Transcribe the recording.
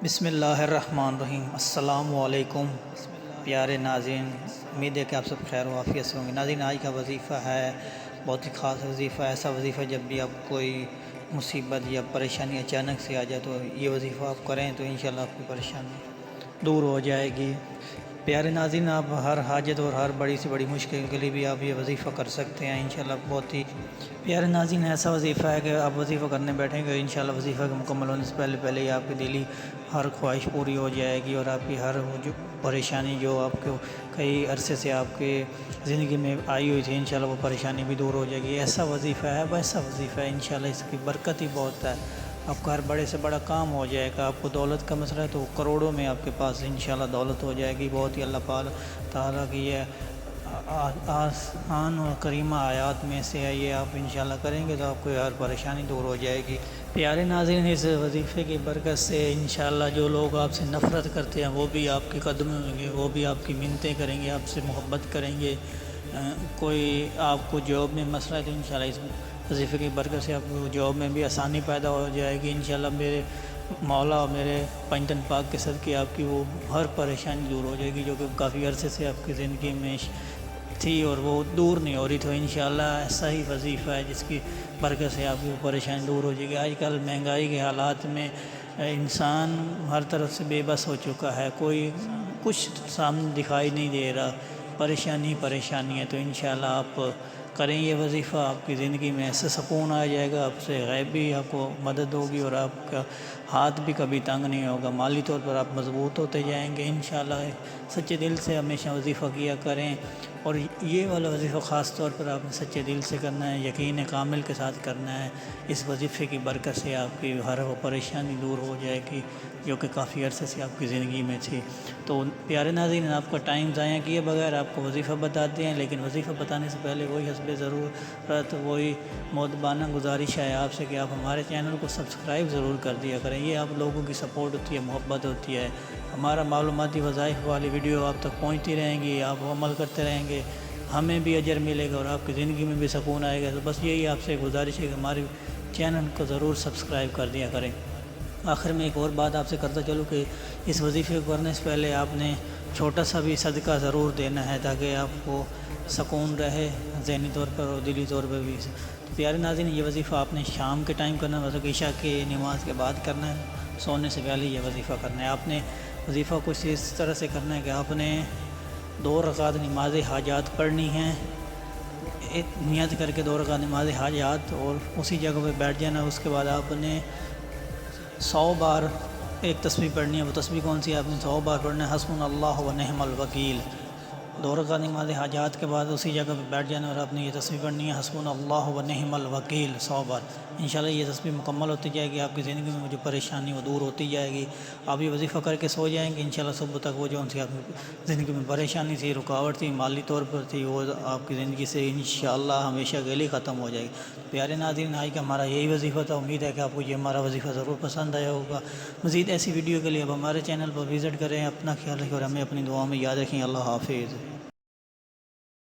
بسم اللہ الرحمن الرحیم۔ السلام علیکم پیارے ناظرین، امید ہے کہ آپ سب خیر و عافیت سے ہوں گے۔ ناظرین، آج کا وظیفہ ہے بہت ہی خاص وظیفہ، ایسا وظیفہ جب بھی آپ کوئی مصیبت یا پریشانی اچانک سے آ جائے تو یہ وظیفہ آپ کریں تو انشاءاللہ آپ کی پریشانی دور ہو جائے گی۔ پیارے ناظرین، آپ ہر حاجت اور ہر بڑی سے بڑی مشکل کے لیے بھی آپ یہ وظیفہ کر سکتے ہیں انشاءاللہ۔ بہت ہی پیارے ناظرین، ایسا وظیفہ ہے کہ آپ وظیفہ کرنے بیٹھیں گے انشاءاللہ وظیفہ کے مکمل ہونے سے پہلے ہی آپ کی دلی ہر خواہش پوری ہو جائے گی، اور آپ کی ہر جو پریشانی جو آپ کو کئی عرصے سے آپ کے زندگی میں آئی ہوئی تھی انشاءاللہ وہ پریشانی بھی دور ہو جائے گی۔ ایسا وظیفہ ہے، ویسا وظیفہ ہے انشاءاللہ، اس کی برکت ہی بہت ہے۔ آپ کا ہر بڑے سے بڑا کام ہو جائے گا۔ آپ کو دولت کا مسئلہ ہے تو کروڑوں میں آپ کے پاس انشاءاللہ دولت ہو جائے گی۔ بہت ہی اللہ تعالیٰ کی یہ آسان اور کریمہ آیات میں سے ہے، یہ آپ انشاءاللہ کریں گے تو آپ کو ہر پریشانی دور ہو جائے گی۔ پیارے ناظرین، اس وظیفے کی برکت سے انشاءاللہ جو لوگ آپ سے نفرت کرتے ہیں وہ بھی آپ کے قدم میں ہوں گے، وہ بھی آپ کی منتیں کریں گے، آپ سے محبت کریں گے۔ کوئی آپ کو جاب میں مسئلہ ہے تو انشاءاللہ اس وظیفے کی برکت سے آپ کو جاب میں بھی آسانی پیدا ہو جائے گی انشاءاللہ۔ میرے مولا اور میرے پنجتن پاک کے صدقے آپ کی وہ ہر پریشانی دور ہو جائے گی جو کہ کافی عرصے سے آپ کی زندگی میں تھی اور وہ دور نہیں ہو رہی، تو انشاءاللہ ایسا ہی وظیفہ ہے جس کی برکت سے آپ کی وہ پریشانی دور ہو جائے گی۔ آج کل مہنگائی کے حالات میں انسان ہر طرف سے بے بس ہو چکا ہے، کوئی کچھ سامنے دکھائی نہیں دے رہا، پریشانی ہے، تو انشاءاللہ آپ کریں یہ وظیفہ، آپ کی زندگی میں ایسے سکون آ جائے گا، آپ سے غیبی آپ کو مدد ہوگی اور آپ کا ہاتھ بھی کبھی تنگ نہیں ہوگا، مالی طور پر آپ مضبوط ہوتے جائیں گے انشاءاللہ۔ سچے دل سے ہمیشہ وظیفہ کیا کریں، اور یہ والا وظیفہ خاص طور پر آپ نے سچے دل سے کرنا ہے، یقین کامل کے ساتھ کرنا ہے۔ اس وظیفے کی برکت سے آپ کی ہر وہ پریشانی دور ہو جائے گی جو کہ کافی عرصے سے آپ کی زندگی میں تھی۔ تو پیارے ناظرین، آپ کا ٹائم ضائع کیے بغیر آپ کو وظیفہ بتاتے ہیں، لیکن وظیفہ بتانے سے پہلے وہی حسب ضرورت وہی مؤدبانہ گزارش ہے آپ سے کہ آپ ہمارے چینل کو سبسکرائب ضرور کر دیا کریں۔ یہ آپ لوگوں کی سپورٹ ہوتی ہے، محبت ہوتی ہے۔ ہمارا معلوماتی وظائف والی ویڈیو آپ تک پہنچتی رہیں گی، آپ عمل کرتے رہیں گے، ہمیں بھی اجر ملے گا اور آپ کی زندگی میں بھی سکون آئے گا۔ تو بس یہی آپ سے گزارش ہے کہ ہمارے چینل کو ضرور سبسکرائب کر دیا کریں۔ آخر میں ایک اور بات آپ سے کرتا چلوں کہ اس وظیفے کو کرنے سے پہلے آپ نے چھوٹا سا بھی صدقہ ضرور دینا ہے تاکہ آپ کو سکون رہے ذہنی طور پر اور دلی طور پر بھی۔ تو پیارے ناظرین، یہ وظیفہ آپ نے شام کے ٹائم کرنا ہے، مطلب عشاء کی نماز کے بعد کرنا ہے، سونے سے پہلے یہ وظیفہ کرنا ہے۔ آپ نے وظیفہ کچھ اس طرح سے کرنا ہے کہ آپ نے 2 رکعت نماز حاجات پڑھنی ہیں، نیت کر کے 2 رکعت نماز حاجات، اور اسی جگہ پہ بیٹھ جانا۔ اس کے بعد آپ نے 100 بار ایک تسبیح پڑھنی ہے۔ وہ تسبیح کون سی ہے؟ آپ نے 100 بار پڑھنا ہے، حسبنا اللہ و نعم الوکیل۔ 2 رکعت نماز حاجات کے بعد اسی جگہ پہ بیٹھ جانا اور آپ نے یہ تسبیح پڑھنی ہے، حسبنا اللہ و نعم الوکیل، 100 بار۔ انشاءاللہ یہ تسبیح مکمل ہوتی جائے گی، آپ کی زندگی میں جو پریشانی وہ دور ہوتی جائے گی۔ آپ یہ وظیفہ کر کے سو جائیں گے انشاءاللہ، صبح تک وہ جو ان سے آپ کی زندگی میں پریشانی تھی، رکاوٹ تھی، مالی طور پر تھی، وہ آپ کی زندگی سے انشاءاللہ ہمیشہ کے لیے ختم ہو جائے گی۔ پیارے ناظرین، آج کا ہمارا یہی وظیفہ تھا۔ امید ہے کہ آپ کو یہ ہمارا وظیفہ ضرور پسند آیا ہوگا۔ مزید ایسی ویڈیو کے لیے اب ہمارے چینل پر وزٹ کریں۔ اپنا خیال رکھیں اور ہمیں اپنی دعاؤں میں یاد رکھیں۔ اللہ حافظ۔